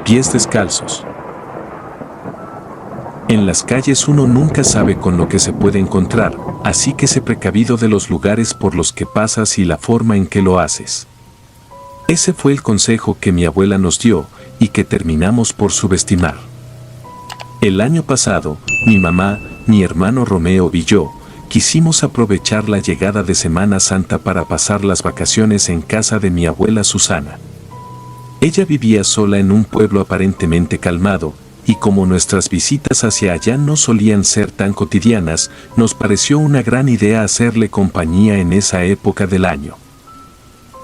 Pies descalzos. En las calles uno nunca sabe con lo que se puede encontrar, así que sé precavido de los lugares por los que pasas y la forma en que lo haces. Ese fue el consejo que mi abuela nos dio y que terminamos por subestimar. El año pasado, mi mamá, mi hermano Romeo y yo quisimos aprovechar la llegada de Semana Santa para pasar las vacaciones en casa de mi abuela Susana. Ella vivía sola en un pueblo aparentemente calmado, y como nuestras visitas hacia allá no solían ser tan cotidianas, nos pareció una gran idea hacerle compañía en esa época del año.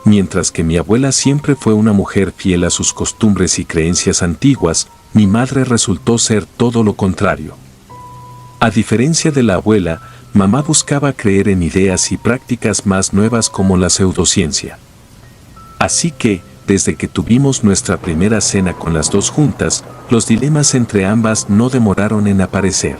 Mientras que mi abuela siempre fue una mujer fiel a sus costumbres y creencias antiguas, mi madre resultó ser todo lo contrario. A diferencia de la abuela, mamá buscaba creer en ideas y prácticas más nuevas como la pseudociencia. Así que, desde que tuvimos nuestra primera cena con las dos juntas, los dilemas entre ambas no demoraron en aparecer.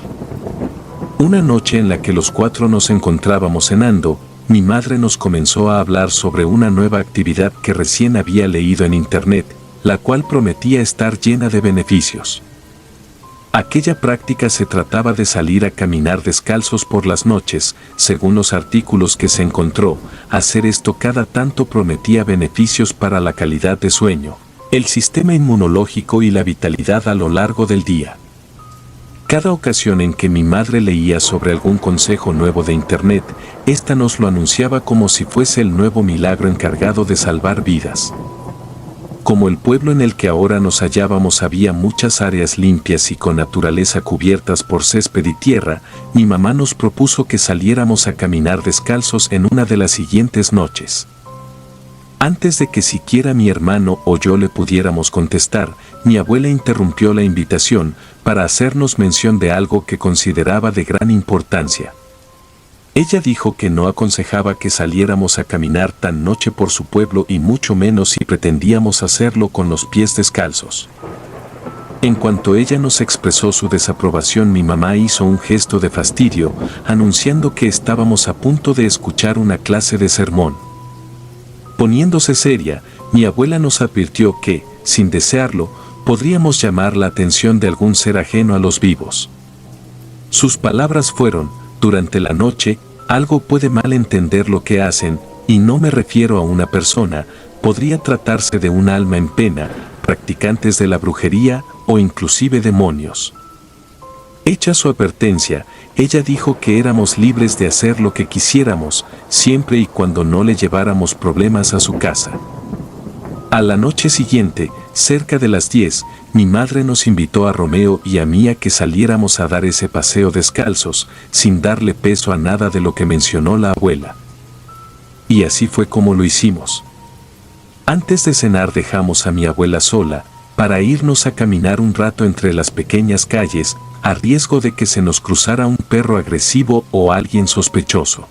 Una noche en la que los cuatro nos encontrábamos cenando, mi madre nos comenzó a hablar sobre una nueva actividad que recién había leído en internet, la cual prometía estar llena de beneficios. Aquella práctica se trataba de salir a caminar descalzos por las noches, según los artículos que se encontró. Hacer esto cada tanto prometía beneficios para la calidad de sueño, el sistema inmunológico y la vitalidad a lo largo del día. Cada ocasión en que mi madre leía sobre algún consejo nuevo de internet, ésta nos lo anunciaba como si fuese el nuevo milagro encargado de salvar vidas. Como el pueblo en el que ahora nos hallábamos había muchas áreas limpias y con naturaleza cubiertas por césped y tierra, mi mamá nos propuso que saliéramos a caminar descalzos en una de las siguientes noches. Antes de que siquiera mi hermano o yo le pudiéramos contestar, mi abuela interrumpió la invitación para hacernos mención de algo que consideraba de gran importancia. Ella dijo que no aconsejaba que saliéramos a caminar tan noche por su pueblo y mucho menos si pretendíamos hacerlo con los pies descalzos. En cuanto ella nos expresó su desaprobación, mi mamá hizo un gesto de fastidio, anunciando que estábamos a punto de escuchar una clase de sermón. Poniéndose seria, mi abuela nos advirtió que, sin desearlo, podríamos llamar la atención de algún ser ajeno a los vivos. Sus palabras fueron: durante la noche, algo puede mal entender lo que hacen, y no me refiero a una persona, podría tratarse de un alma en pena, practicantes de la brujería o inclusive demonios. Hecha su advertencia, ella dijo que éramos libres de hacer lo que quisiéramos, siempre y cuando no le lleváramos problemas a su casa. A la noche siguiente, cerca de las 10, mi madre nos invitó a Romeo y a mí a que saliéramos a dar ese paseo descalzos, sin darle peso a nada de lo que mencionó la abuela. Y así fue como lo hicimos. Antes de cenar dejamos a mi abuela sola, para irnos a caminar un rato entre las pequeñas calles, a riesgo de que se nos cruzara un perro agresivo o alguien sospechoso.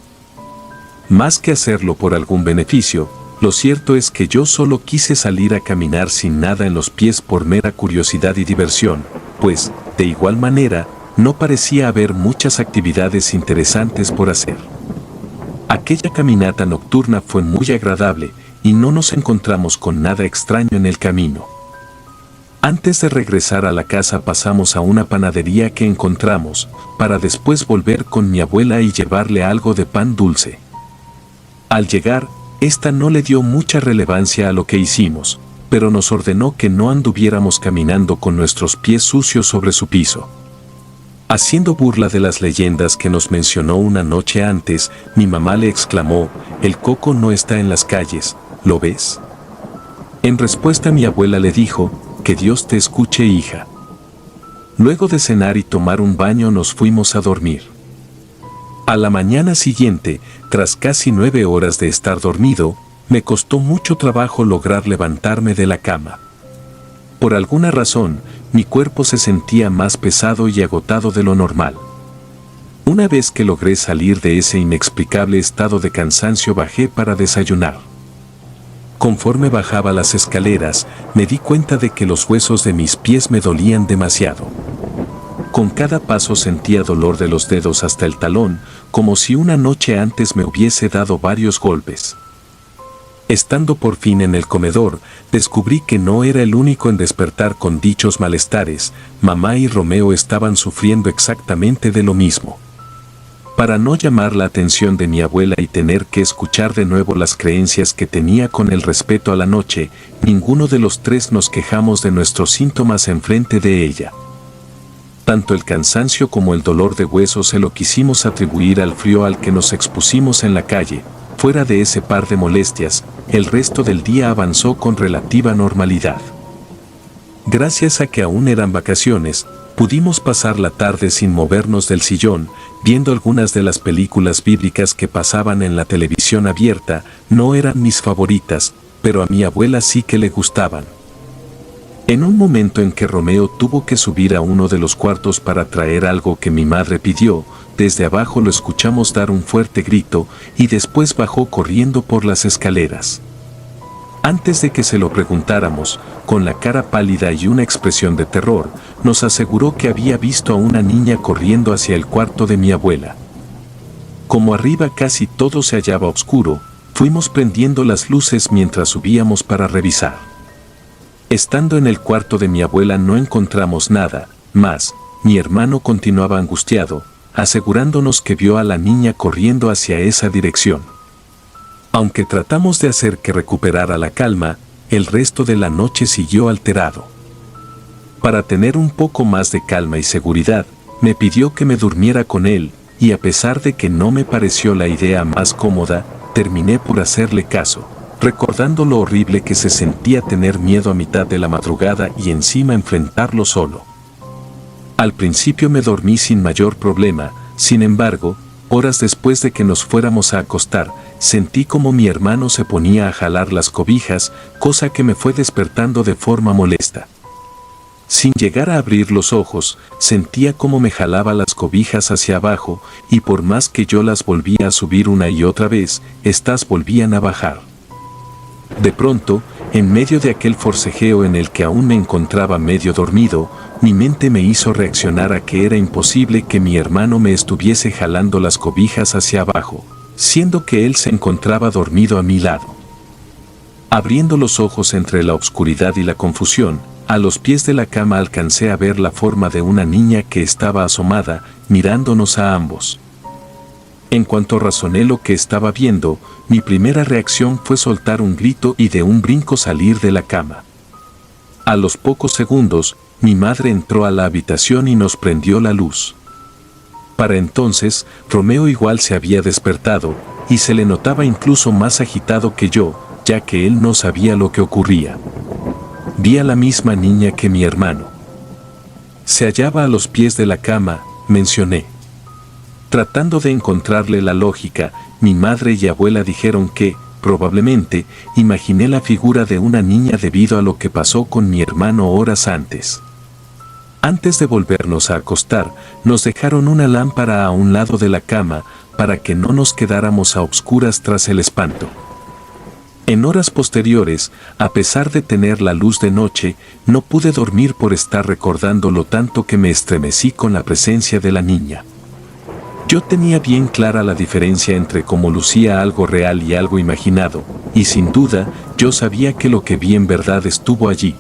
Más que hacerlo por algún beneficio, lo cierto es que yo solo quise salir a caminar sin nada en los pies por mera curiosidad y diversión, pues, de igual manera, no parecía haber muchas actividades interesantes por hacer. Aquella caminata nocturna fue muy agradable y no nos encontramos con nada extraño en el camino. Antes de regresar a la casa pasamos a una panadería que encontramos, para después volver con mi abuela y llevarle algo de pan dulce. Al llegar, esta no le dio mucha relevancia a lo que hicimos, pero nos ordenó que no anduviéramos caminando con nuestros pies sucios sobre su piso. Haciendo burla de las leyendas que nos mencionó una noche antes, mi mamá le exclamó: «El coco no está en las calles, ¿lo ves?». En respuesta mi abuela le dijo: «Que Dios te escuche, hija». Luego de cenar y tomar un baño nos fuimos a dormir. A la mañana siguiente, tras casi 9 horas de estar dormido, me costó mucho trabajo lograr levantarme de la cama. Por alguna razón, mi cuerpo se sentía más pesado y agotado de lo normal. Una vez que logré salir de ese inexplicable estado de cansancio, bajé para desayunar. Conforme bajaba las escaleras, me di cuenta de que los huesos de mis pies me dolían demasiado. Con cada paso sentía dolor de los dedos hasta el talón, como si una noche antes me hubiese dado varios golpes. Estando por fin en el comedor, descubrí que no era el único en despertar con dichos malestares. Mamá y Romeo estaban sufriendo exactamente de lo mismo. Para no llamar la atención de mi abuela y tener que escuchar de nuevo las creencias que tenía con el respeto a la noche, ninguno de los tres nos quejamos de nuestros síntomas enfrente de ella. Tanto el cansancio como el dolor de huesos se lo quisimos atribuir al frío al que nos expusimos en la calle. Fuera de ese par de molestias, el resto del día avanzó con relativa normalidad. Gracias a que aún eran vacaciones, pudimos pasar la tarde sin movernos del sillón, viendo algunas de las películas bíblicas que pasaban en la televisión abierta. No eran mis favoritas, pero a mi abuela sí que le gustaban. En un momento en que Romeo tuvo que subir a uno de los cuartos para traer algo que mi madre pidió, desde abajo lo escuchamos dar un fuerte grito y después bajó corriendo por las escaleras. Antes de que se lo preguntáramos, con la cara pálida y una expresión de terror, nos aseguró que había visto a una niña corriendo hacia el cuarto de mi abuela. Como arriba casi todo se hallaba oscuro, fuimos prendiendo las luces mientras subíamos para revisar. Estando en el cuarto de mi abuela no encontramos nada más. Mi hermano continuaba angustiado, asegurándonos que vio a la niña corriendo hacia esa dirección. Aunque tratamos de hacer que recuperara la calma, el resto de la noche siguió alterado. Para tener un poco más de calma y seguridad, me pidió que me durmiera con él, y a pesar de que no me pareció la idea más cómoda, terminé por hacerle caso, recordando lo horrible que se sentía tener miedo a mitad de la madrugada y encima enfrentarlo solo. Al principio me dormí sin mayor problema, sin embargo, horas después de que nos fuéramos a acostar, sentí como mi hermano se ponía a jalar las cobijas, cosa que me fue despertando de forma molesta. Sin llegar a abrir los ojos, sentía como me jalaba las cobijas hacia abajo, y por más que yo las volvía a subir una y otra vez, estas volvían a bajar. De pronto, en medio de aquel forcejeo en el que aún me encontraba medio dormido, mi mente me hizo reaccionar a que era imposible que mi hermano me estuviese jalando las cobijas hacia abajo, siendo que él se encontraba dormido a mi lado. Abriendo los ojos entre la oscuridad y la confusión, a los pies de la cama alcancé a ver la forma de una niña que estaba asomada, mirándonos a ambos. En cuanto razoné lo que estaba viendo, mi primera reacción fue soltar un grito y de un brinco salir de la cama. A los pocos segundos, mi madre entró a la habitación y nos prendió la luz. Para entonces, Romeo igual se había despertado, y se le notaba incluso más agitado que yo, ya que él no sabía lo que ocurría. Vi a la misma niña que mi hermano. Se hallaba a los pies de la cama, mencioné. Tratando de encontrarle la lógica, mi madre y abuela dijeron que, probablemente, imaginé la figura de una niña debido a lo que pasó con mi hermano horas antes. Antes de volvernos a acostar, nos dejaron una lámpara a un lado de la cama, para que no nos quedáramos a obscuras tras el espanto. En horas posteriores, a pesar de tener la luz de noche, no pude dormir por estar recordando lo tanto que me estremecí con la presencia de la niña. Yo tenía bien clara la diferencia entre cómo lucía algo real y algo imaginado, y sin duda, yo sabía que lo que vi en verdad estuvo allí.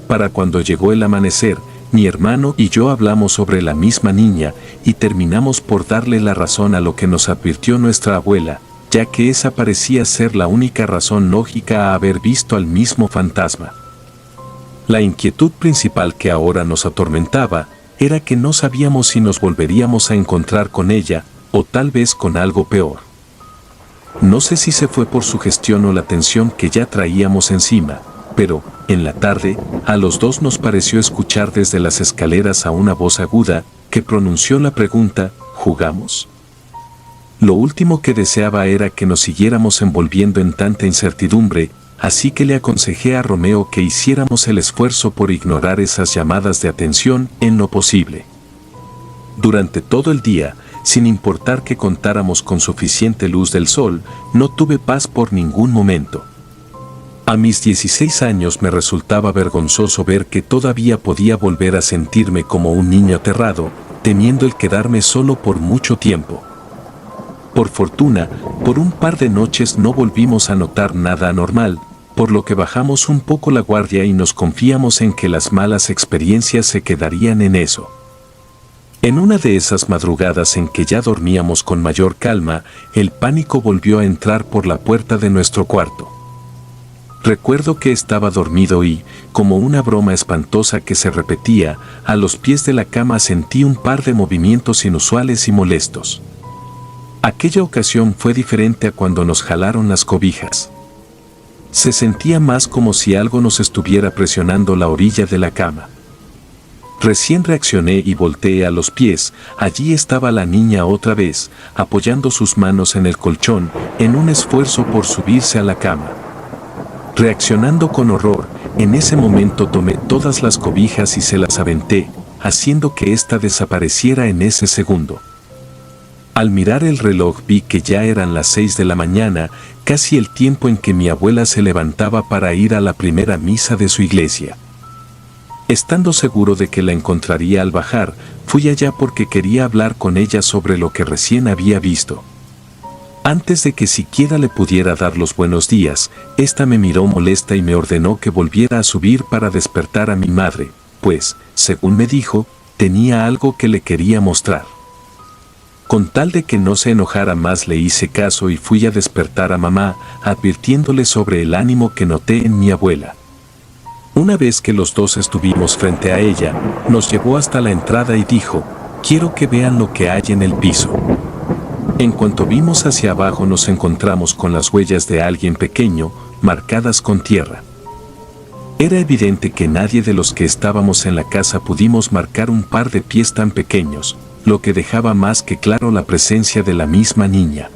Para cuando llegó el amanecer, mi hermano y yo hablamos sobre la misma niña, y terminamos por darle la razón a lo que nos advirtió nuestra abuela, ya que esa parecía ser la única razón lógica a haber visto al mismo fantasma. La inquietud principal que ahora nos atormentaba, era que no sabíamos si nos volveríamos a encontrar con ella, o tal vez con algo peor. No sé si se fue por sugestión o la tensión que ya traíamos encima, pero, en la tarde, a los dos nos pareció escuchar desde las escaleras a una voz aguda, que pronunció la pregunta, ¿jugamos? Lo último que deseaba era que nos siguiéramos envolviendo en tanta incertidumbre, así que le aconsejé a Romeo que hiciéramos el esfuerzo por ignorar esas llamadas de atención en lo posible. Durante todo el día, sin importar que contáramos con suficiente luz del sol, no tuve paz por ningún momento. A mis 16 años me resultaba vergonzoso ver que todavía podía volver a sentirme como un niño aterrado, temiendo el quedarme solo por mucho tiempo. Por fortuna, por un par de noches no volvimos a notar nada anormal, por lo que bajamos un poco la guardia y nos confiamos en que las malas experiencias se quedarían en eso. En una de esas madrugadas en que ya dormíamos con mayor calma, el pánico volvió a entrar por la puerta de nuestro cuarto. Recuerdo que estaba dormido y, como una broma espantosa que se repetía, a los pies de la cama sentí un par de movimientos inusuales y molestos. Aquella ocasión fue diferente a cuando nos jalaron las cobijas. Se sentía más como si algo nos estuviera presionando la orilla de la cama. Recién reaccioné y volteé a los pies. Allí estaba la niña otra vez, apoyando sus manos en el colchón, en un esfuerzo por subirse a la cama. Reaccionando con horror, en ese momento tomé todas las cobijas y se las aventé, haciendo que ésta desapareciera en ese segundo. Al mirar el reloj vi que ya eran las 6 de la mañana, casi el tiempo en que mi abuela se levantaba para ir a la primera misa de su iglesia. Estando seguro de que la encontraría al bajar, fui allá porque quería hablar con ella sobre lo que recién había visto. Antes de que siquiera le pudiera dar los buenos días, esta me miró molesta y me ordenó que volviera a subir para despertar a mi madre, pues, según me dijo, tenía algo que le quería mostrar. Con tal de que no se enojara más le hice caso y fui a despertar a mamá, advirtiéndole sobre el ánimo que noté en mi abuela. Una vez que los dos estuvimos frente a ella, nos llevó hasta la entrada y dijo, «Quiero que vean lo que hay en el piso». En cuanto vimos hacia abajo nos encontramos con las huellas de alguien pequeño, marcadas con tierra. Era evidente que nadie de los que estábamos en la casa pudimos marcar un par de pies tan pequeños, lo que dejaba más que claro la presencia de la misma niña.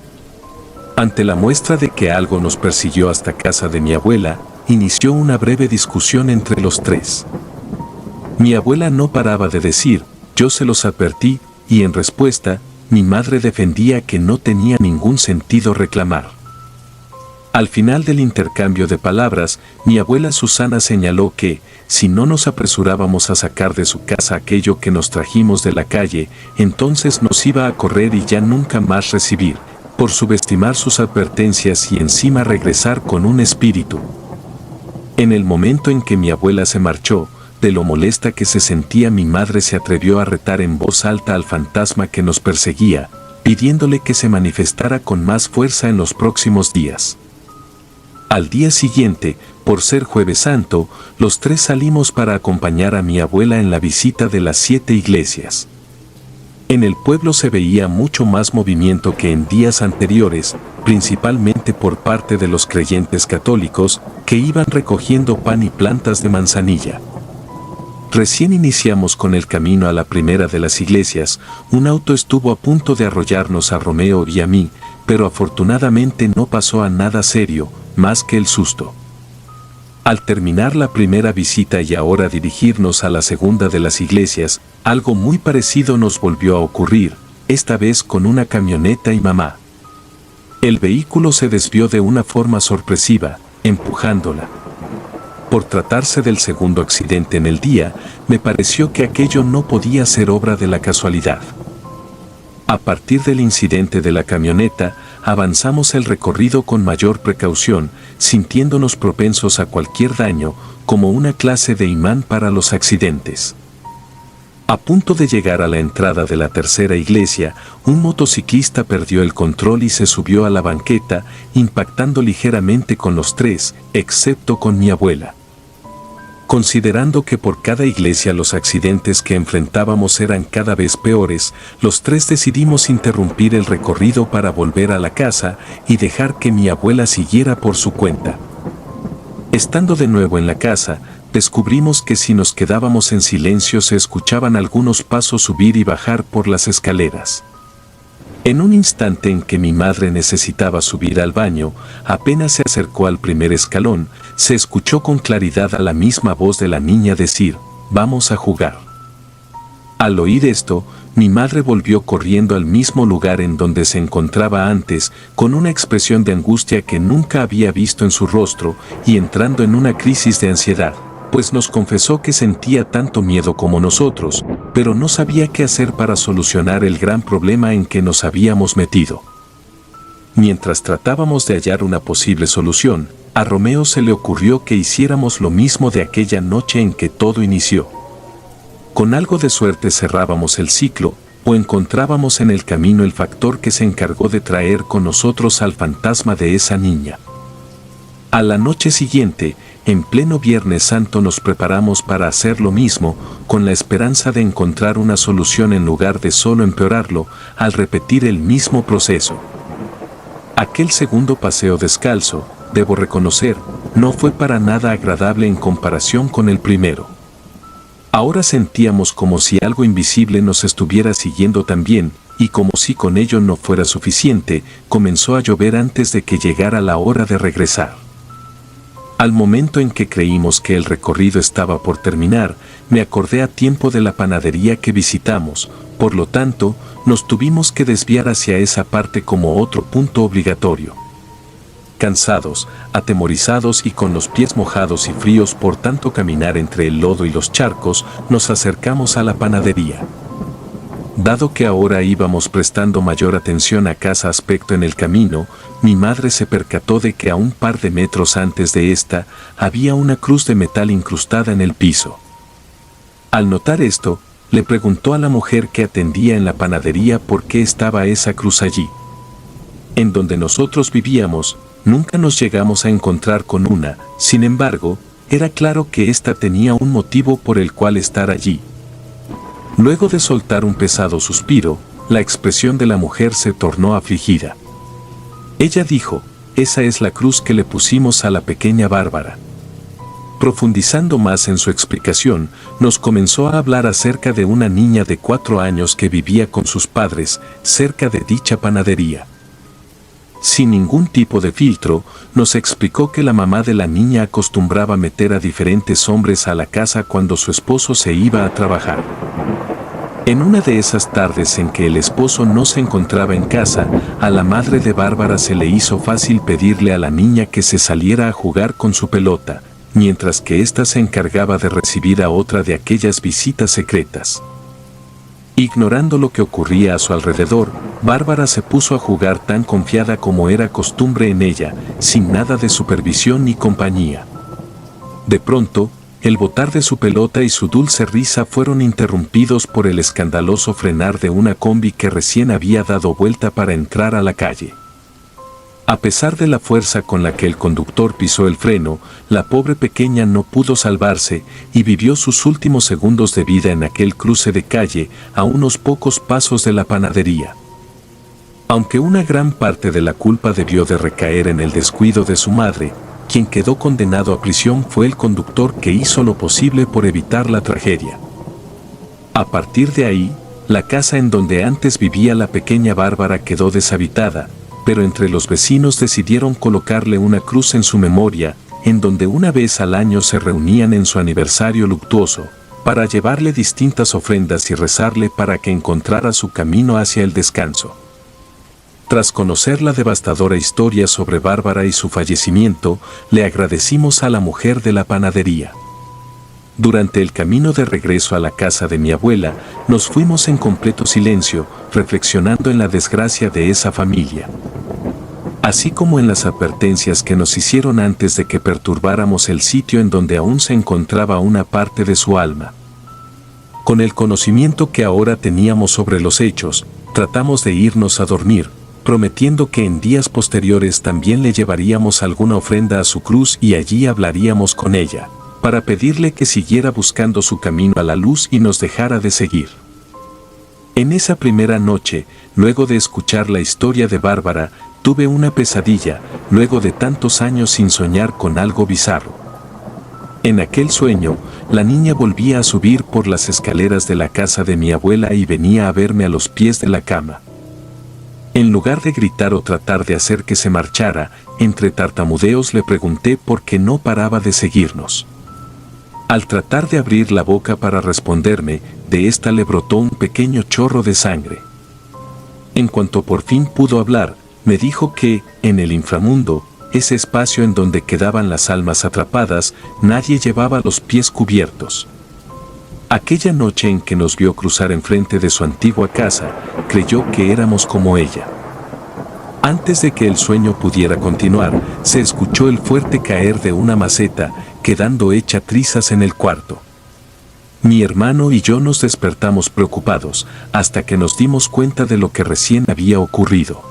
Ante la muestra de que algo nos persiguió hasta casa de mi abuela, inició una breve discusión entre los tres. Mi abuela no paraba de decir, «Yo se los advertí», y en respuesta, mi madre defendía que no tenía ningún sentido reclamar. Al final del intercambio de palabras, mi abuela Susana señaló que, si no nos apresurábamos a sacar de su casa aquello que nos trajimos de la calle, entonces nos iba a correr y ya nunca más recibir, por subestimar sus advertencias y encima regresar con un espíritu. En el momento en que mi abuela se marchó, de lo molesta que se sentía mi madre se atrevió a retar en voz alta al fantasma que nos perseguía, pidiéndole que se manifestara con más fuerza en los próximos días. Al día siguiente, por ser Jueves Santo, los tres salimos para acompañar a mi abuela en la visita de las 7 iglesias. En el pueblo se veía mucho más movimiento que en días anteriores, principalmente por parte de los creyentes católicos, que iban recogiendo pan y plantas de manzanilla. Recién iniciamos con el camino a la primera de las iglesias, un auto estuvo a punto de arrollarnos a Romeo y a mí, pero afortunadamente no pasó a nada serio, más que el susto. Al terminar la primera visita y ahora dirigirnos a la segunda de las iglesias, algo muy parecido nos volvió a ocurrir, esta vez con una camioneta y mamá. El vehículo se desvió de una forma sorpresiva, empujándola. Por tratarse del segundo accidente en el día, me pareció que aquello no podía ser obra de la casualidad. A partir del incidente de la camioneta, avanzamos el recorrido con mayor precaución, sintiéndonos propensos a cualquier daño, como una clase de imán para los accidentes. A punto de llegar a la entrada de la tercera iglesia, un motociclista perdió el control y se subió a la banqueta, impactando ligeramente con los tres, excepto con mi abuela. Considerando que por cada iglesia los accidentes que enfrentábamos eran cada vez peores, los tres decidimos interrumpir el recorrido para volver a la casa y dejar que mi abuela siguiera por su cuenta. Estando de nuevo en la casa, descubrimos que si nos quedábamos en silencio se escuchaban algunos pasos subir y bajar por las escaleras. En un instante en que mi madre necesitaba subir al baño, apenas se acercó al primer escalón, se escuchó con claridad a la misma voz de la niña decir, «Vamos a jugar». Al oír esto, mi madre volvió corriendo al mismo lugar en donde se encontraba antes, con una expresión de angustia que nunca había visto en su rostro, y entrando en una crisis de ansiedad, pues nos confesó que sentía tanto miedo como nosotros, pero no sabía qué hacer para solucionar el gran problema en que nos habíamos metido. mientras tratábamos de hallar una posible solución, a Romeo se le ocurrió que hiciéramos lo mismo de aquella noche en que todo inició. Con algo de suerte cerrábamos el ciclo, o encontrábamos en el camino el factor que se encargó de traer con nosotros al fantasma de esa niña. A la noche siguiente, en pleno Viernes Santo, nos preparamos para hacer lo mismo, con la esperanza de encontrar una solución en lugar de solo empeorarlo, al repetir el mismo proceso. Aquel segundo paseo descalzo, debo reconocer, no fue para nada agradable en comparación con el primero. Ahora sentíamos como si algo invisible nos estuviera siguiendo también, y como si con ello no fuera suficiente, comenzó a llover antes de que llegara la hora de regresar. Al momento en que creímos que el recorrido estaba por terminar, me acordé a tiempo de la panadería que visitamos, por lo tanto, nos tuvimos que desviar hacia esa parte como otro punto obligatorio. Cansados, atemorizados y con los pies mojados y fríos por tanto caminar entre el lodo y los charcos, nos acercamos a la panadería. Dado que ahora íbamos prestando mayor atención a cada aspecto en el camino, mi madre se percató de que a un par de metros antes de esta había una cruz de metal incrustada en el piso. Al notar esto, le preguntó a la mujer que atendía en la panadería por qué estaba esa cruz allí. En donde nosotros vivíamos, nunca nos llegamos a encontrar con una, sin embargo, era claro que ésta tenía un motivo por el cual estar allí. Luego de soltar un pesado suspiro, la expresión de la mujer se tornó afligida. Ella dijo, esa es la cruz que le pusimos a la pequeña Bárbara. Profundizando más en su explicación, nos comenzó a hablar acerca de una niña de 4 años que vivía con sus padres, cerca de dicha panadería. Sin ningún tipo de filtro, nos explicó que la mamá de la niña acostumbraba meter a diferentes hombres a la casa cuando su esposo se iba a trabajar. En una de esas tardes en que el esposo no se encontraba en casa, a la madre de Bárbara se le hizo fácil pedirle a la niña que se saliera a jugar con su pelota, mientras que ésta se encargaba de recibir a otra de aquellas visitas secretas. Ignorando lo que ocurría a su alrededor, Bárbara se puso a jugar tan confiada como era costumbre en ella, sin nada de supervisión ni compañía. De pronto, el botar de su pelota y su dulce risa fueron interrumpidos por el escandaloso frenar de una combi que recién había dado vuelta para entrar a la calle. A pesar de la fuerza con la que el conductor pisó el freno, la pobre pequeña no pudo salvarse y vivió sus últimos segundos de vida en aquel cruce de calle, a unos pocos pasos de la panadería. Aunque una gran parte de la culpa debió de recaer en el descuido de su madre, quien quedó condenado a prisión fue el conductor que hizo lo posible por evitar la tragedia. A partir de ahí, la casa en donde antes vivía la pequeña Bárbara quedó deshabitada, pero entre los vecinos decidieron colocarle una cruz en su memoria, en donde una vez al año se reunían en su aniversario luctuoso, para llevarle distintas ofrendas y rezarle para que encontrara su camino hacia el descanso. Tras conocer la devastadora historia sobre Bárbara y su fallecimiento, le agradecimos a la mujer de la panadería. Durante el camino de regreso a la casa de mi abuela, nos fuimos en completo silencio, reflexionando en la desgracia de esa familia, así como en las advertencias que nos hicieron antes de que perturbáramos el sitio en donde aún se encontraba una parte de su alma. Con el conocimiento que ahora teníamos sobre los hechos, tratamos de irnos a dormir, prometiendo que en días posteriores también le llevaríamos alguna ofrenda a su cruz y allí hablaríamos con ella, para pedirle que siguiera buscando su camino a la luz y nos dejara de seguir. En esa primera noche, luego de escuchar la historia de Bárbara, tuve una pesadilla, luego de tantos años sin soñar con algo bizarro. En aquel sueño, la niña volvía a subir por las escaleras de la casa de mi abuela y venía a verme a los pies de la cama. En lugar de gritar o tratar de hacer que se marchara, entre tartamudeos le pregunté por qué no paraba de seguirnos. Al tratar de abrir la boca para responderme, de esta le brotó un pequeño chorro de sangre. En cuanto por fin pudo hablar, me dijo que, en el inframundo, ese espacio en donde quedaban las almas atrapadas, nadie llevaba los pies cubiertos. Aquella noche en que nos vio cruzar enfrente de su antigua casa, creyó que éramos como ella. Antes de que el sueño pudiera continuar, se escuchó el fuerte caer de una maceta, quedando hecha trizas en el cuarto. Mi hermano y yo nos despertamos preocupados, hasta que nos dimos cuenta de lo que recién había ocurrido.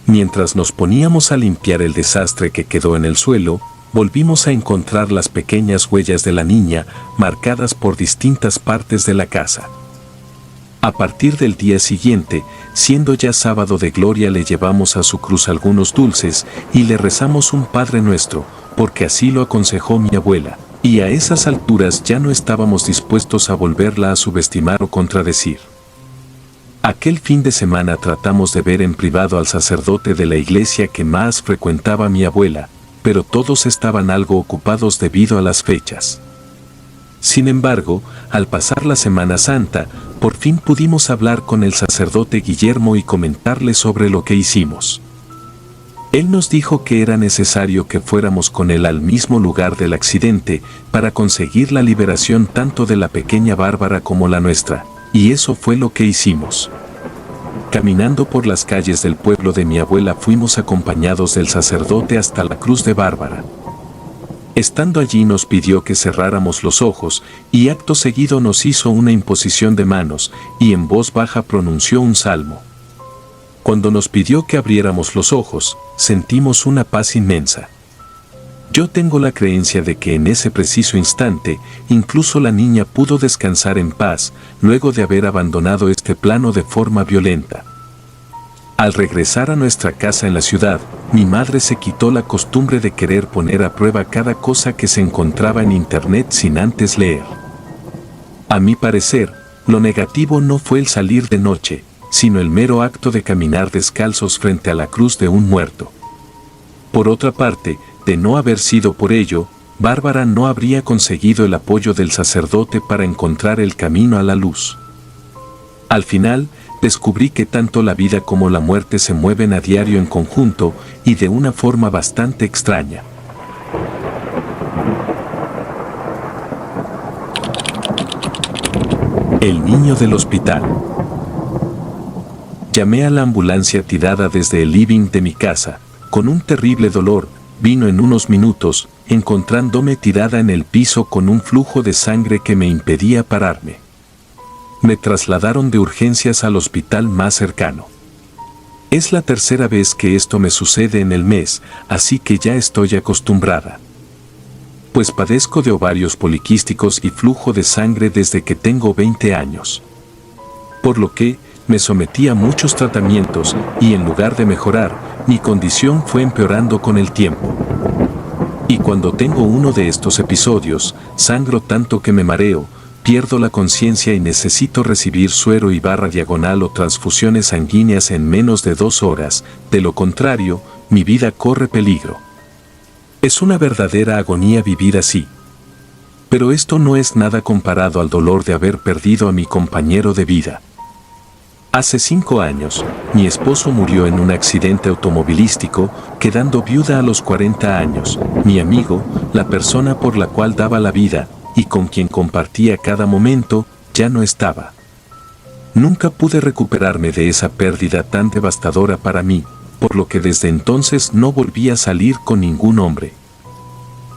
Mientras nos poníamos a limpiar el desastre que quedó en el suelo, volvimos a encontrar las pequeñas huellas de la niña, marcadas por distintas partes de la casa. A partir del día siguiente, siendo ya sábado de gloria, le llevamos a su cruz algunos dulces y le rezamos un Padre Nuestro, porque así lo aconsejó mi abuela, y a esas alturas ya no estábamos dispuestos a volverla a subestimar o contradecir. Aquel fin de semana tratamos de ver en privado al sacerdote de la iglesia que más frecuentaba mi abuela, pero todos estaban algo ocupados debido a las fechas. Sin embargo, al pasar la Semana Santa, por fin pudimos hablar con el sacerdote Guillermo y comentarle sobre lo que hicimos. Él nos dijo que era necesario que fuéramos con él al mismo lugar del accidente para conseguir la liberación tanto de la pequeña Bárbara como la nuestra, y eso fue lo que hicimos. Caminando por las calles del pueblo de mi abuela fuimos acompañados del sacerdote hasta la cruz de Bárbara. Estando allí nos pidió que cerráramos los ojos y acto seguido nos hizo una imposición de manos y en voz baja pronunció un salmo. Cuando nos pidió que abriéramos los ojos, sentimos una paz inmensa. Yo tengo la creencia de que en ese preciso instante, incluso la niña pudo descansar en paz, luego de haber abandonado este plano de forma violenta. Al regresar a nuestra casa en la ciudad, mi madre se quitó la costumbre de querer poner a prueba cada cosa que se encontraba en internet sin antes leer. A mi parecer, lo negativo no fue el salir de noche, sino el mero acto de caminar descalzos frente a la cruz de un muerto. Por otra parte, de no haber sido por ello, Bárbara no habría conseguido el apoyo del sacerdote para encontrar el camino a la luz. Al final, descubrí que tanto la vida como la muerte se mueven a diario en conjunto y de una forma bastante extraña. El niño del hospital. Llamé a la ambulancia tirada desde el living de mi casa. Con un terrible dolor, vino en unos minutos, encontrándome tirada en el piso con un flujo de sangre que me impedía pararme. Me trasladaron de urgencias al hospital más cercano. Es la tercera vez que esto me sucede en el mes, así que ya estoy acostumbrada. Pues padezco de ovarios poliquísticos y flujo de sangre desde que tengo 20 años. Por lo que, me sometí a muchos tratamientos y en lugar de mejorar, mi condición fue empeorando con el tiempo. Y cuando tengo uno de estos episodios, sangro tanto que me mareo, pierdo la conciencia y necesito recibir suero y barra diagonal o transfusiones sanguíneas en menos de 2 horas, de lo contrario, mi vida corre peligro. Es una verdadera agonía vivir así. Pero esto no es nada comparado al dolor de haber perdido a mi compañero de vida. Hace 5 años, mi esposo murió en un accidente automovilístico, quedando viuda a los 40 años. Mi amigo, la persona por la cual daba la vida, y con quien compartía cada momento, ya no estaba. Nunca pude recuperarme de esa pérdida tan devastadora para mí, por lo que desde entonces no volví a salir con ningún hombre.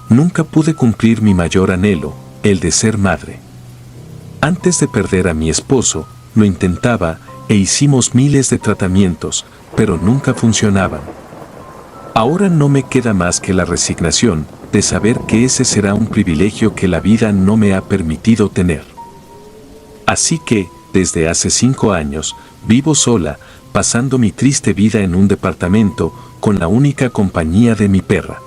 Nunca pude cumplir mi mayor anhelo, el de ser madre. Antes de perder a mi esposo, lo intentaba, e hicimos miles de tratamientos, pero nunca funcionaban. Ahora no me queda más que la resignación, de saber que ese será un privilegio que la vida no me ha permitido tener. Así que, desde hace 5 años, vivo sola, pasando mi triste vida en un departamento, con la única compañía de mi perra.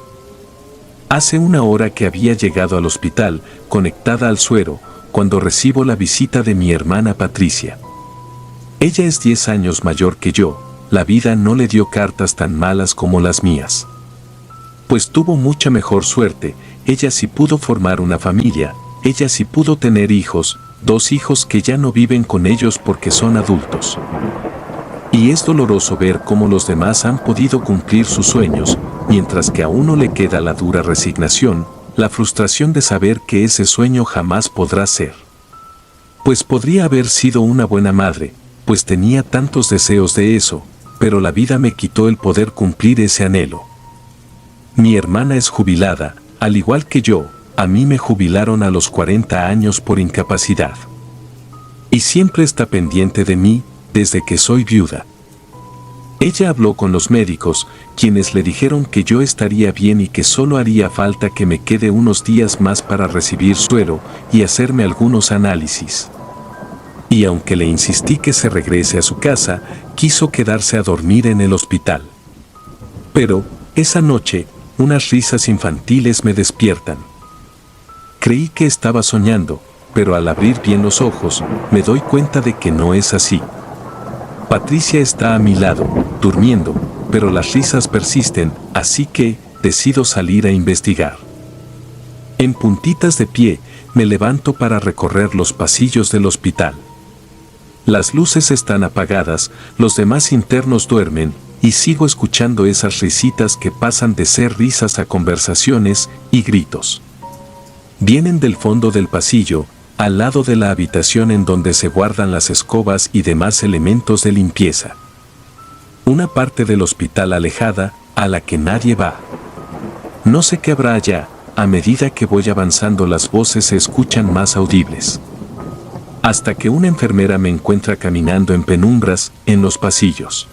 Hace 1 hora que había llegado al hospital, conectada al suero, cuando recibo la visita de mi hermana Patricia. Ella es 10 años mayor que yo, la vida no le dio cartas tan malas como las mías. Pues tuvo mucha mejor suerte, ella sí pudo formar una familia, ella sí pudo tener hijos, 2 hijos que ya no viven con ellos porque son adultos. Y es doloroso ver cómo los demás han podido cumplir sus sueños, mientras que a uno le queda la dura resignación, la frustración de saber que ese sueño jamás podrá ser. Pues podría haber sido una buena madre, pues tenía tantos deseos de eso, pero la vida me quitó el poder cumplir ese anhelo. Mi hermana es jubilada, al igual que yo, a mí me jubilaron a los 40 años por incapacidad. Y siempre está pendiente de mí, desde que soy viuda. Ella habló con los médicos, quienes le dijeron que yo estaría bien y que solo haría falta que me quede unos días más para recibir suero y hacerme algunos análisis. Y aunque le insistí que se regrese a su casa, quiso quedarse a dormir en el hospital. Pero, esa noche, unas risas infantiles me despiertan. Creí que estaba soñando, pero al abrir bien los ojos, me doy cuenta de que no es así. Patricia está a mi lado, durmiendo, pero las risas persisten, así que decido salir a investigar. En puntitas de pie, me levanto para recorrer los pasillos del hospital. Las luces están apagadas, los demás internos duermen, y sigo escuchando esas risitas que pasan de ser risas a conversaciones y gritos. Vienen del fondo del pasillo, al lado de la habitación en donde se guardan las escobas y demás elementos de limpieza. Una parte del hospital alejada, a la que nadie va. No sé qué habrá allá, a medida que voy avanzando las voces se escuchan más audibles. Hasta que una enfermera me encuentra caminando en penumbras, en los pasillos.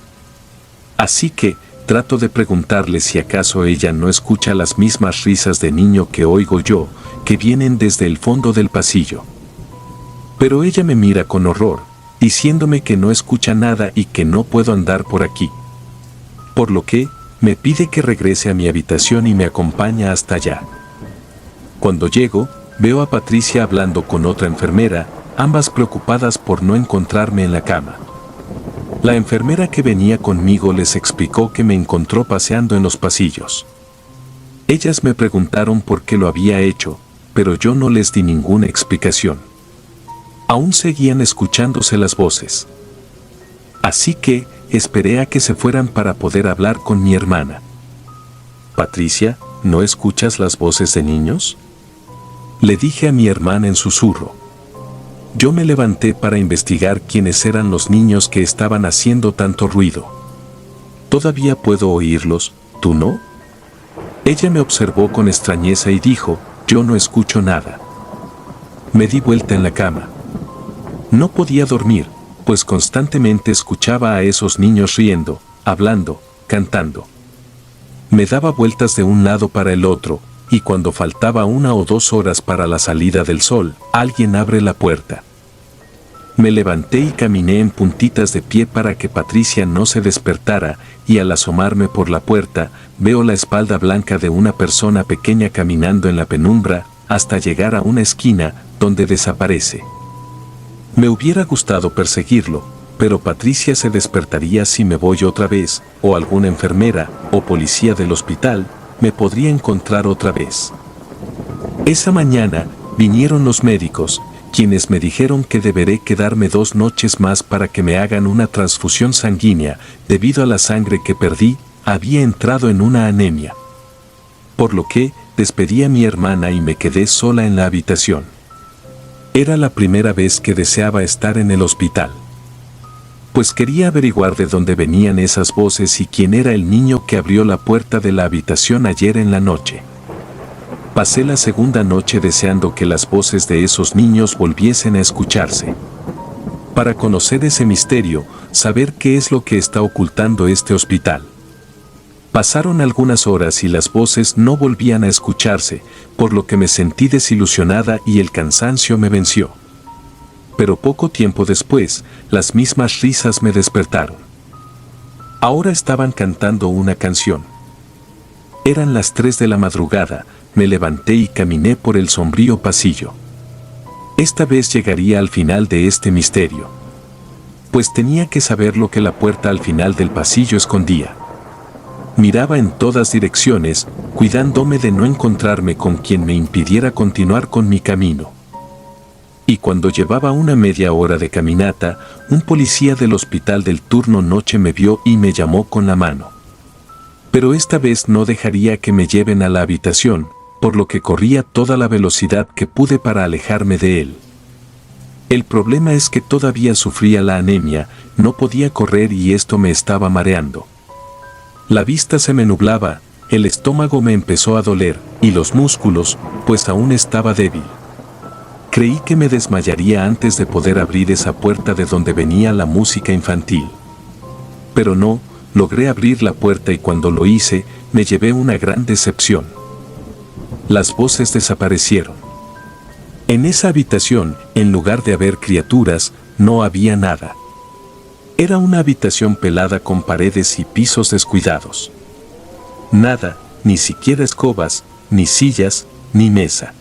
Así que, trato de preguntarle si acaso ella no escucha las mismas risas de niño que oigo yo, que vienen desde el fondo del pasillo. Pero ella me mira con horror, diciéndome que no escucha nada y que no puedo andar por aquí. Por lo que, me pide que regrese a mi habitación y me acompaña hasta allá. Cuando llego, veo a Patricia hablando con otra enfermera, ambas preocupadas por no encontrarme en la cama. La enfermera que venía conmigo les explicó que me encontró paseando en los pasillos. Ellas me preguntaron por qué lo había hecho, pero yo no les di ninguna explicación. Aún seguían escuchándose las voces. Así que, esperé a que se fueran para poder hablar con mi hermana. Patricia, ¿no escuchas las voces de niños? Le dije a mi hermana en susurro. Yo me levanté para investigar quiénes eran los niños que estaban haciendo tanto ruido. Todavía puedo oírlos, ¿tú no? Ella me observó con extrañeza y dijo, yo no escucho nada. Me di vuelta en la cama. No podía dormir, pues constantemente escuchaba a esos niños riendo, hablando, cantando. Me daba vueltas de un lado para el otro, y cuando faltaba 1 o 2 horas para la salida del sol, alguien abre la puerta. Me levanté y caminé en puntitas de pie para que Patricia no se despertara, y al asomarme por la puerta, veo la espalda blanca de una persona pequeña caminando en la penumbra, hasta llegar a una esquina, donde desaparece. Me hubiera gustado perseguirlo, pero Patricia se despertaría si me voy otra vez, o alguna enfermera, o policía del hospital, me podría encontrar otra vez. Esa mañana, vinieron los médicos, quienes me dijeron que deberé quedarme 2 noches más para que me hagan una transfusión sanguínea, debido a la sangre que perdí, había entrado en una anemia. Por lo que, despedí a mi hermana y me quedé sola en la habitación. Era la primera vez que deseaba estar en el hospital. Pues quería averiguar de dónde venían esas voces y quién era el niño que abrió la puerta de la habitación ayer en la noche. Pasé la segunda noche deseando que las voces de esos niños volviesen a escucharse. Para conocer ese misterio, saber qué es lo que está ocultando este hospital. Pasaron algunas horas y las voces no volvían a escucharse, por lo que me sentí desilusionada y el cansancio me venció. Pero poco tiempo después, las mismas risas me despertaron. Ahora estaban cantando una canción. Eran las 3 de la madrugada, me levanté y caminé por el sombrío pasillo. Esta vez llegaría al final de este misterio. Pues tenía que saber lo que la puerta al final del pasillo escondía. Miraba en todas direcciones, cuidándome de no encontrarme con quien me impidiera continuar con mi camino. Y cuando llevaba una media hora de caminata, un policía del hospital del turno noche me vio y me llamó con la mano. Pero esta vez no dejaría que me lleven a la habitación, por lo que corrí a toda la velocidad que pude para alejarme de él. El problema es que todavía sufría la anemia, no podía correr y esto me estaba mareando. La vista se me nublaba, el estómago me empezó a doler, y los músculos, pues aún estaba débil. Creí que me desmayaría antes de poder abrir esa puerta de donde venía la música infantil. Pero no, logré abrir la puerta y cuando lo hice, me llevé una gran decepción. Las voces desaparecieron. En esa habitación, en lugar de haber criaturas, no había nada. Era una habitación pelada con paredes y pisos descuidados. Nada, ni siquiera escobas, ni sillas, ni mesa.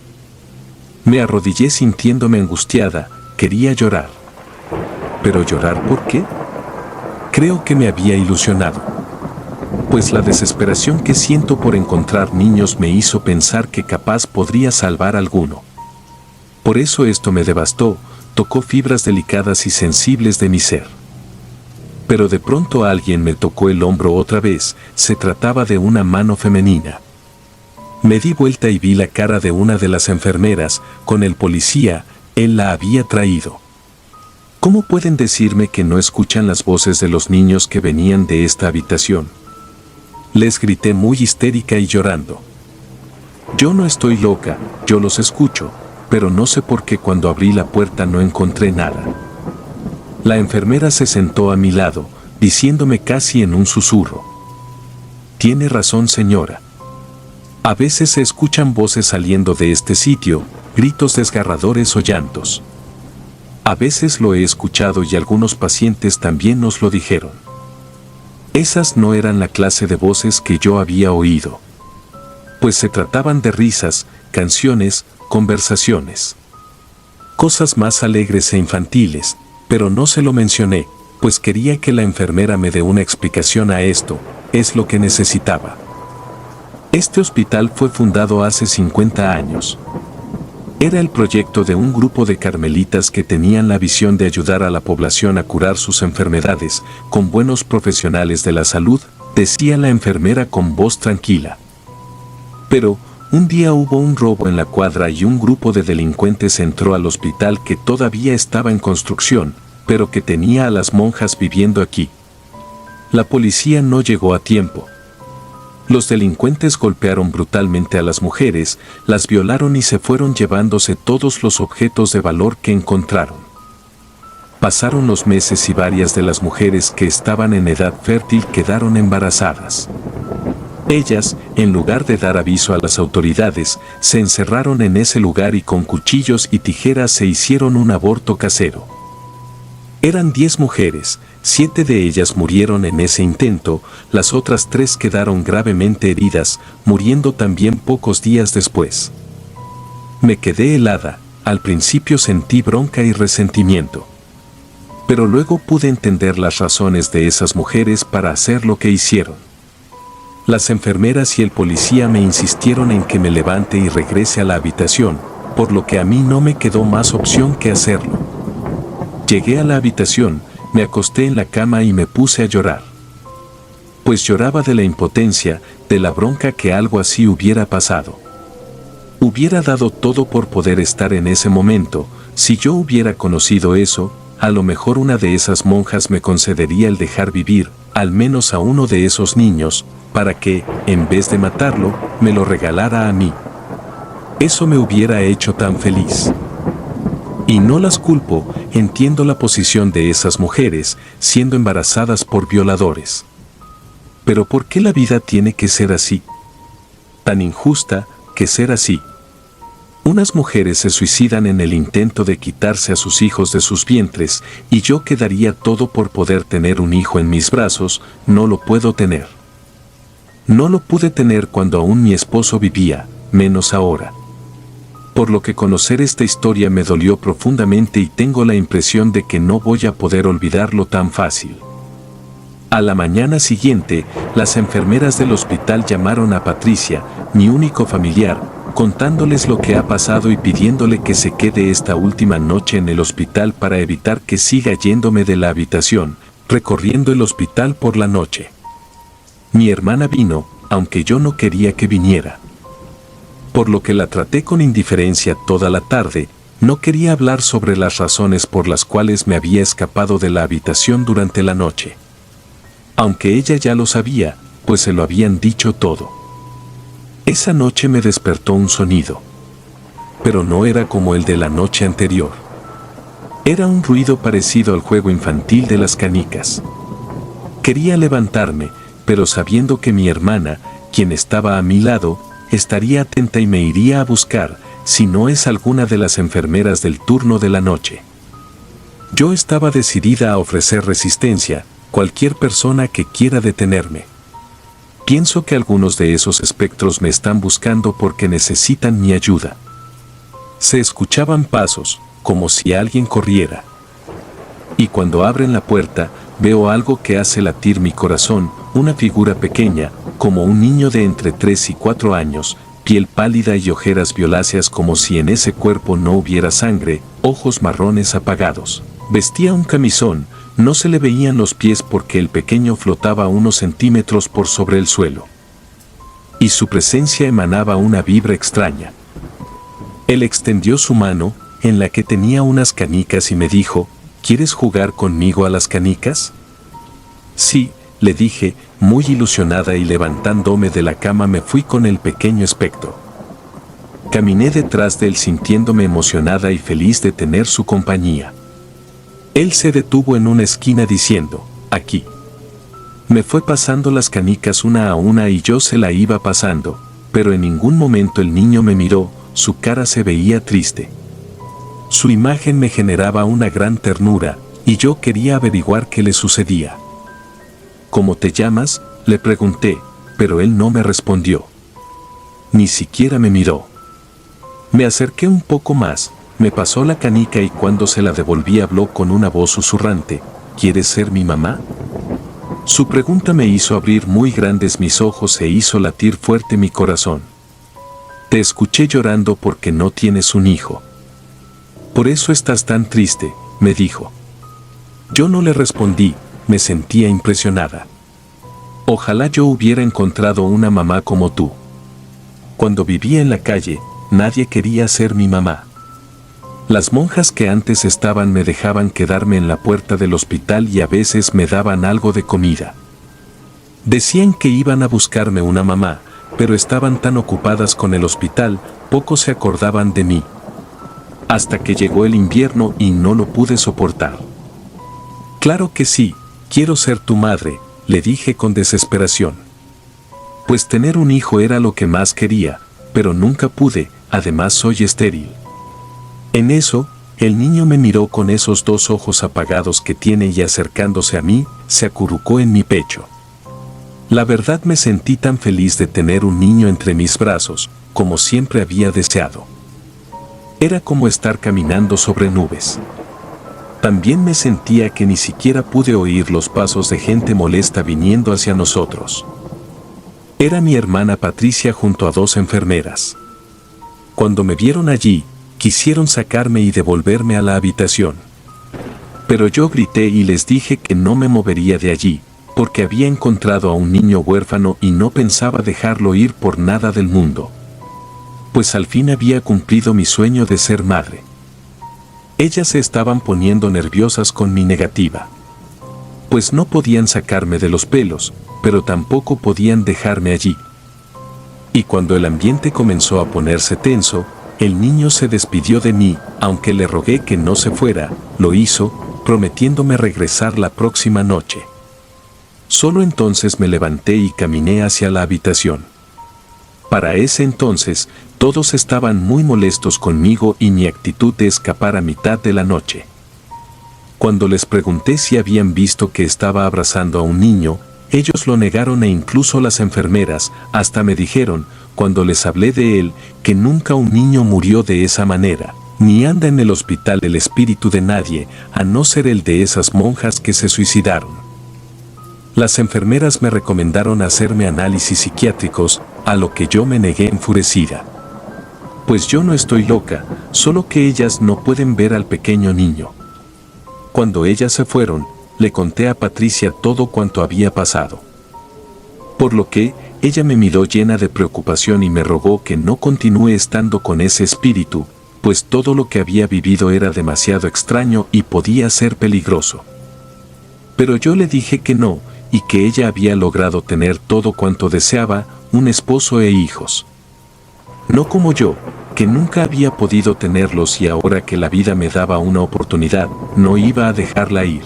Me arrodillé sintiéndome angustiada, quería llorar. ¿Pero llorar por qué? Creo que me había ilusionado. Pues la desesperación que siento por encontrar niños me hizo pensar que capaz podría salvar alguno. Por eso esto me devastó, tocó fibras delicadas y sensibles de mi ser. Pero de pronto alguien me tocó el hombro otra vez, se trataba de una mano femenina. Me di vuelta y vi la cara de una de las enfermeras, con el policía, él la había traído. ¿Cómo pueden decirme que no escuchan las voces de los niños que venían de esta habitación? Les grité muy histérica y llorando. Yo no estoy loca, yo los escucho, pero no sé por qué cuando abrí la puerta no encontré nada. La enfermera se sentó a mi lado, diciéndome casi en un susurro. Tiene razón, señora. A veces se escuchan voces saliendo de este sitio, gritos desgarradores o llantos. A veces lo he escuchado y algunos pacientes también nos lo dijeron. Esas no eran la clase de voces que yo había oído. Pues se trataban de risas, canciones, conversaciones. Cosas más alegres e infantiles, pero no se lo mencioné, pues quería que la enfermera me dé una explicación a esto, es lo que necesitaba. Este hospital fue fundado hace 50 años. Era el proyecto de un grupo de carmelitas que tenían la visión de ayudar a la población a curar sus enfermedades, con buenos profesionales de la salud, decía la enfermera con voz tranquila. Pero, un día hubo un robo en la cuadra y un grupo de delincuentes entró al hospital que todavía estaba en construcción, pero que tenía a las monjas viviendo aquí. La policía no llegó a tiempo. Los delincuentes golpearon brutalmente a las mujeres, las violaron y se fueron llevándose todos los objetos de valor que encontraron. Pasaron los meses y varias de las mujeres que estaban en edad fértil quedaron embarazadas. Ellas, en lugar de dar aviso a las autoridades, se encerraron en ese lugar y con cuchillos y tijeras se hicieron un aborto casero. Eran 10 mujeres, 7 de ellas murieron en ese intento, las otras 3 quedaron gravemente heridas, muriendo también pocos días después. Me quedé helada, al principio sentí bronca y resentimiento. Pero luego pude entender las razones de esas mujeres para hacer lo que hicieron. Las enfermeras y el policía me insistieron en que me levante y regrese a la habitación, por lo que a mí no me quedó más opción que hacerlo. Llegué a la habitación, me acosté en la cama y me puse a llorar. Pues lloraba de la impotencia, de la bronca que algo así hubiera pasado. Hubiera dado todo por poder estar en ese momento, si yo hubiera conocido eso, a lo mejor una de esas monjas me concedería el dejar vivir, al menos a uno de esos niños, para que, en vez de matarlo, me lo regalara a mí. Eso me hubiera hecho tan feliz. Y no las culpo, entiendo la posición de esas mujeres, siendo embarazadas por violadores. Pero ¿por qué la vida tiene que ser así? Tan injusta que ser así. Unas mujeres se suicidan en el intento de quitarse a sus hijos de sus vientres, y yo que daría todo por poder tener un hijo en mis brazos, no lo puedo tener. No lo pude tener cuando aún mi esposo vivía, menos ahora. Por lo que conocer esta historia me dolió profundamente y tengo la impresión de que no voy a poder olvidarlo tan fácil. A la mañana siguiente, las enfermeras del hospital llamaron a Patricia, mi único familiar, contándoles lo que ha pasado y pidiéndole que se quede esta última noche en el hospital para evitar que siga yéndome de la habitación, recorriendo el hospital por la noche. Mi hermana vino, aunque yo no quería que viniera. Por lo que la traté con indiferencia toda la tarde, No quería hablar sobre las razones por las cuales me había escapado de la habitación durante la noche. Aunque ella ya lo sabía, pues se lo habían dicho todo. Esa noche me despertó un sonido. Pero no era como el de la noche anterior. Era un ruido parecido al juego infantil de las canicas. Quería levantarme, pero sabiendo que mi hermana, quien estaba a mi lado, estaría atenta y me iría a buscar, si no es alguna de las enfermeras del turno de la noche. Yo estaba decidida a ofrecer resistencia, cualquier persona que quiera detenerme. Pienso que algunos de esos espectros me están buscando porque necesitan mi ayuda. Se escuchaban pasos, como si alguien corriera. Y cuando abren la puerta, veo algo que hace latir mi corazón, una figura pequeña, como un niño de entre 3 y 4 años, piel pálida y ojeras violáceas como si en ese cuerpo no hubiera sangre, ojos marrones apagados. Vestía un camisón, no se le veían los pies porque el pequeño flotaba unos centímetros por sobre el suelo. Y su presencia emanaba una vibra extraña. Él extendió su mano, en la que tenía unas canicas y me dijo, ¿quieres jugar conmigo a las canicas? Sí, le dije, muy ilusionada y levantándome de la cama me fui con el pequeño espectro. Caminé detrás de él sintiéndome emocionada y feliz de tener su compañía. Él se detuvo en una esquina diciendo, aquí. Me fue pasando las canicas una a una y yo se la iba pasando, pero en ningún momento el niño me miró, su cara se veía triste. Su imagen me generaba una gran ternura, y yo quería averiguar qué le sucedía. ¿Cómo te llamas?, le pregunté, pero él no me respondió. Ni siquiera me miró. Me acerqué un poco más, me pasó la canica y cuando se la devolví habló con una voz susurrante, ¿quieres ser mi mamá? Su pregunta me hizo abrir muy grandes mis ojos e hizo latir fuerte mi corazón. Te escuché llorando porque no tienes un hijo. Por eso estás tan triste, me dijo. Yo no le respondí, me sentía impresionada. Ojalá yo hubiera encontrado una mamá como tú. Cuando vivía en la calle, nadie quería ser mi mamá. Las monjas que antes estaban me dejaban quedarme en la puerta del hospital y a veces me daban algo de comida. Decían que iban a buscarme una mamá, pero estaban tan ocupadas con el hospital, poco se acordaban de mí. Hasta que llegó el invierno y no lo pude soportar. Claro que sí, quiero ser tu madre, le dije con desesperación. Pues tener un hijo era lo que más quería, pero nunca pude, además soy estéril. En eso, el niño me miró con esos 2 ojos apagados que tiene y acercándose a mí, se acurrucó en mi pecho. La verdad me sentí tan feliz de tener un niño entre mis brazos, como siempre había deseado. Era como estar caminando sobre nubes. También me sentía que ni siquiera pude oír los pasos de gente molesta viniendo hacia nosotros. Era mi hermana Patricia junto a 2 enfermeras. Cuando me vieron allí, quisieron sacarme y devolverme a la habitación. Pero yo grité y les dije que no me movería de allí, porque había encontrado a un niño huérfano y no pensaba dejarlo ir por nada del mundo. Pues al fin había cumplido mi sueño de ser madre. Ellas se estaban poniendo nerviosas con mi negativa. Pues no podían sacarme de los pelos, pero tampoco podían dejarme allí. Y cuando el ambiente comenzó a ponerse tenso, el niño se despidió de mí, aunque le rogué que no se fuera, lo hizo, prometiéndome regresar la próxima noche. Solo entonces me levanté y caminé hacia la habitación. Para ese entonces, todos estaban muy molestos conmigo y mi actitud de escapar a mitad de la noche. Cuando les pregunté si habían visto que estaba abrazando a un niño, ellos lo negaron e incluso las enfermeras, hasta me dijeron, cuando les hablé de él, que nunca un niño murió de esa manera, ni anda en el hospital el espíritu de nadie, a no ser el de esas monjas que se suicidaron. Las enfermeras me recomendaron hacerme análisis psiquiátricos, a lo que yo me negué enfurecida. Pues yo no estoy loca, solo que ellas no pueden ver al pequeño niño. Cuando ellas se fueron, le conté a Patricia todo cuanto había pasado. Por lo que, ella me miró llena de preocupación y me rogó que no continúe estando con ese espíritu, pues todo lo que había vivido era demasiado extraño y podía ser peligroso. Pero yo le dije que no, y que ella había logrado tener todo cuanto deseaba, un esposo e hijos. No como yo, que nunca había podido tenerlos y ahora que la vida me daba una oportunidad, no iba a dejarla ir.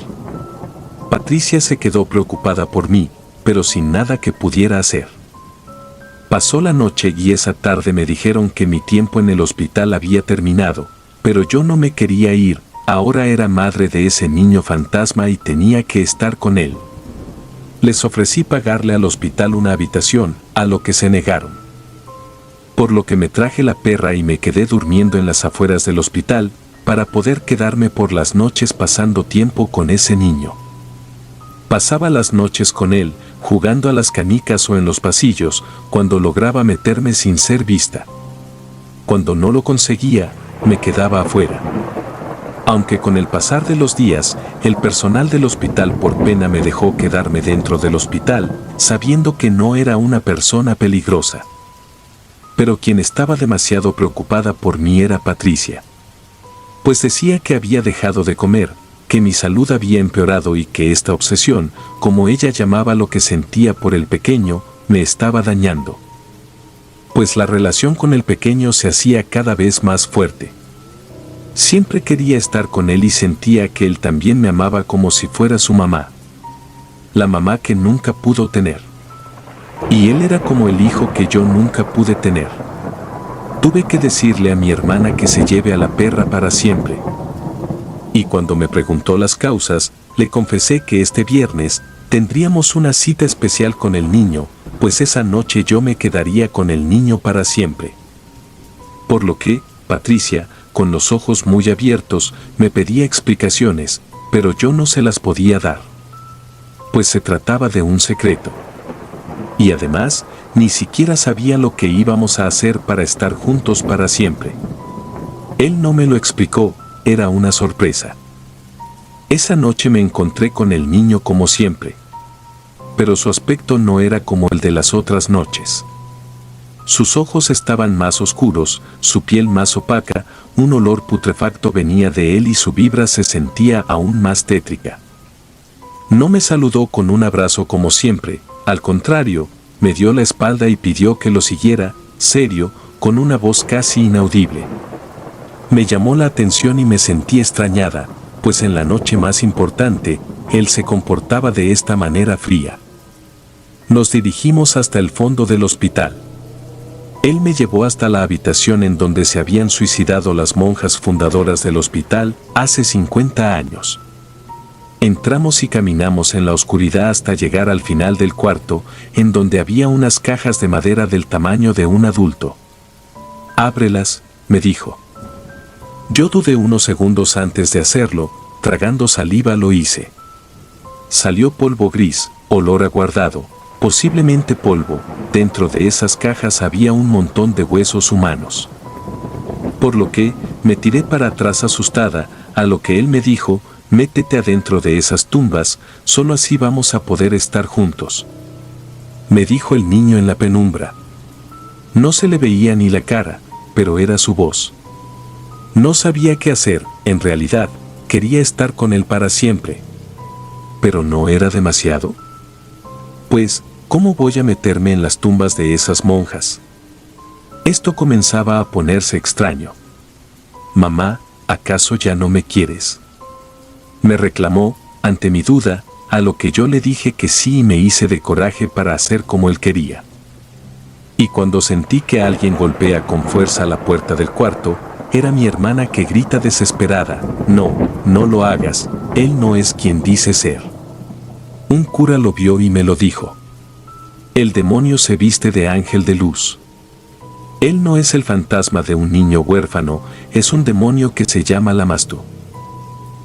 Patricia se quedó preocupada por mí, pero sin nada que pudiera hacer. Pasó la noche y esa tarde me dijeron que mi tiempo en el hospital había terminado, pero yo no me quería ir, ahora era madre de ese niño fantasma y tenía que estar con él. Les ofrecí pagarle al hospital una habitación, a lo que se negaron. Por lo que me traje la perra y me quedé durmiendo en las afueras del hospital, para poder quedarme por las noches pasando tiempo con ese niño. Pasaba las noches con él, jugando a las canicas o en los pasillos, cuando lograba meterme sin ser vista. Cuando no lo conseguía, me quedaba afuera. Aunque con el pasar de los días, el personal del hospital por pena me dejó quedarme dentro del hospital, sabiendo que no era una persona peligrosa. Pero quien estaba demasiado preocupada por mí era Patricia. Pues decía que había dejado de comer, que mi salud había empeorado y que esta obsesión, como ella llamaba lo que sentía por el pequeño, me estaba dañando. Pues la relación con el pequeño se hacía cada vez más fuerte. Siempre quería estar con él y sentía que él también me amaba como si fuera su mamá. La mamá que nunca pudo tener. Y él era como el hijo que yo nunca pude tener. Tuve que decirle a mi hermana que se lleve a la perra para siempre. Y cuando me preguntó las causas, le confesé que este viernes tendríamos una cita especial con el niño, pues esa noche yo me quedaría con el niño para siempre. Por lo que, Patricia, con los ojos muy abiertos, me pedía explicaciones, pero yo no se las podía dar. Pues se trataba de un secreto. Y además, ni siquiera sabía lo que íbamos a hacer para estar juntos para siempre. Él no me lo explicó, era una sorpresa. Esa noche me encontré con el niño como siempre. Pero su aspecto no era como el de las otras noches. Sus ojos estaban más oscuros, su piel más opaca, un olor putrefacto venía de él y su vibra se sentía aún más tétrica. No me saludó con un abrazo como siempre, al contrario, me dio la espalda y pidió que lo siguiera, serio, con una voz casi inaudible. Me llamó la atención y me sentí extrañada, pues en la noche más importante, él se comportaba de esta manera fría. Nos dirigimos hasta el fondo del hospital. Él me llevó hasta la habitación en donde se habían suicidado las monjas fundadoras del hospital hace 50 años. Entramos y caminamos en la oscuridad hasta llegar al final del cuarto, en donde había unas cajas de madera del tamaño de un adulto. «Ábrelas», me dijo. Yo dudé unos segundos antes de hacerlo, tragando saliva lo hice. Salió polvo gris, olor a guardado, posiblemente polvo. Dentro de esas cajas había un montón de huesos humanos. Por lo que, me tiré para atrás asustada, a lo que él me dijo, métete adentro de esas tumbas, solo así vamos a poder estar juntos. Me dijo el niño en la penumbra. No se le veía ni la cara, pero era su voz. No sabía qué hacer, en realidad, quería estar con él para siempre. ¿Pero no era demasiado? Pues, ¿cómo voy a meterme en las tumbas de esas monjas? Esto comenzaba a ponerse extraño. Mamá, ¿acaso ya no me quieres?, me reclamó, ante mi duda, a lo que yo le dije que sí y me hice de coraje para hacer como él quería. Y cuando sentí que alguien golpea con fuerza la puerta del cuarto, era mi hermana que grita desesperada, no, no lo hagas, él no es quien dice ser. Un cura lo vio y me lo dijo. El demonio se viste de ángel de luz. Él no es el fantasma de un niño huérfano, es un demonio que se llama Lamastu.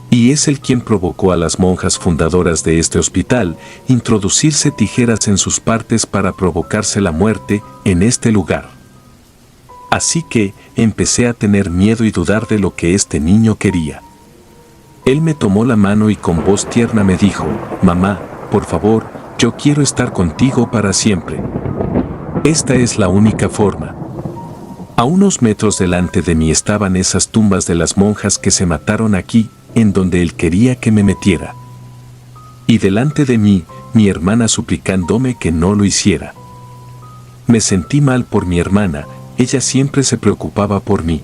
Y es el quien provocó a las monjas fundadoras de este hospital introducirse tijeras en sus partes para provocarse la muerte en este lugar. Así que empecé a tener miedo y dudar de lo que este niño quería. Él me tomó la mano y con voz tierna me dijo, mamá, por favor, yo quiero estar contigo para siempre. Esta es la única forma. A unos metros delante de mí estaban esas tumbas de las monjas que se mataron aquí, en donde él quería que me metiera. Y delante de mí, mi hermana suplicándome que no lo hiciera. Me sentí mal por mi hermana, ella siempre se preocupaba por mí.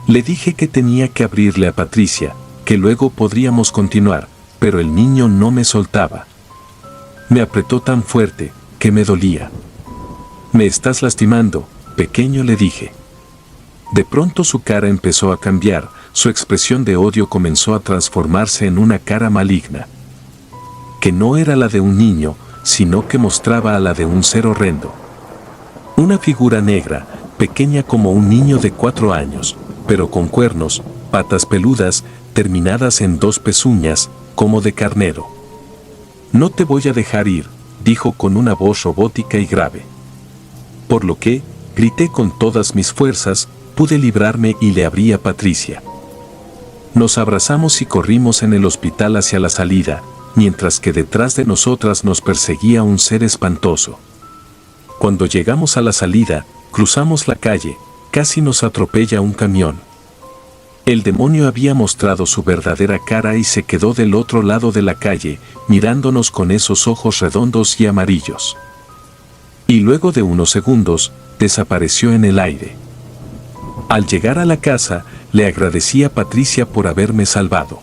Le dije que tenía que abrirle a Patricia, que luego podríamos continuar, pero el niño no me soltaba. Me apretó tan fuerte, que me dolía. «Me estás lastimando, pequeño», le dije. De pronto su cara empezó a cambiar, su expresión de odio comenzó a transformarse en una cara maligna. Que no era la de un niño, sino que mostraba a la de un ser horrendo. Una figura negra, pequeña como un niño de 4 años, pero con cuernos, patas peludas, terminadas en 2 pezuñas, como de carnero. «No te voy a dejar ir», dijo con una voz robótica y grave. Por lo que, grité con todas mis fuerzas, pude librarme y le abrí a Patricia. Nos abrazamos y corrimos en el hospital hacia la salida, mientras que detrás de nosotras nos perseguía un ser espantoso. Cuando llegamos a la salida, cruzamos la calle, casi nos atropella un camión. El demonio había mostrado su verdadera cara y se quedó del otro lado de la calle, mirándonos con esos ojos redondos y amarillos. Y luego de unos segundos, desapareció en el aire. Al llegar a la casa, le agradecí a Patricia por haberme salvado.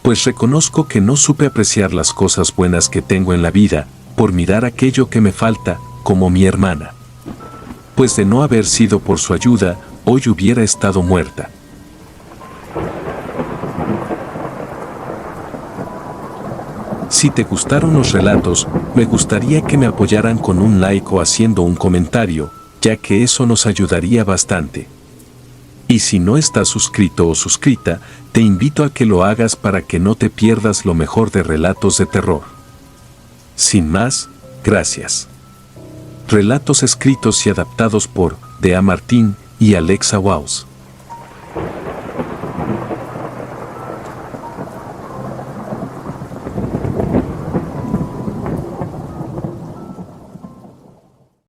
Pues reconozco que no supe apreciar las cosas buenas que tengo en la vida, por mirar aquello que me falta, como mi hermana. Pues de no haber sido por su ayuda, hoy hubiera estado muerta. Si te gustaron los relatos, me gustaría que me apoyaran con un like o haciendo un comentario, ya que eso nos ayudaría bastante. Y si no estás suscrito o suscrita, te invito a que lo hagas para que no te pierdas lo mejor de relatos de terror. Sin más, gracias. Relatos escritos y adaptados por Dea Martín y Alexa Waus.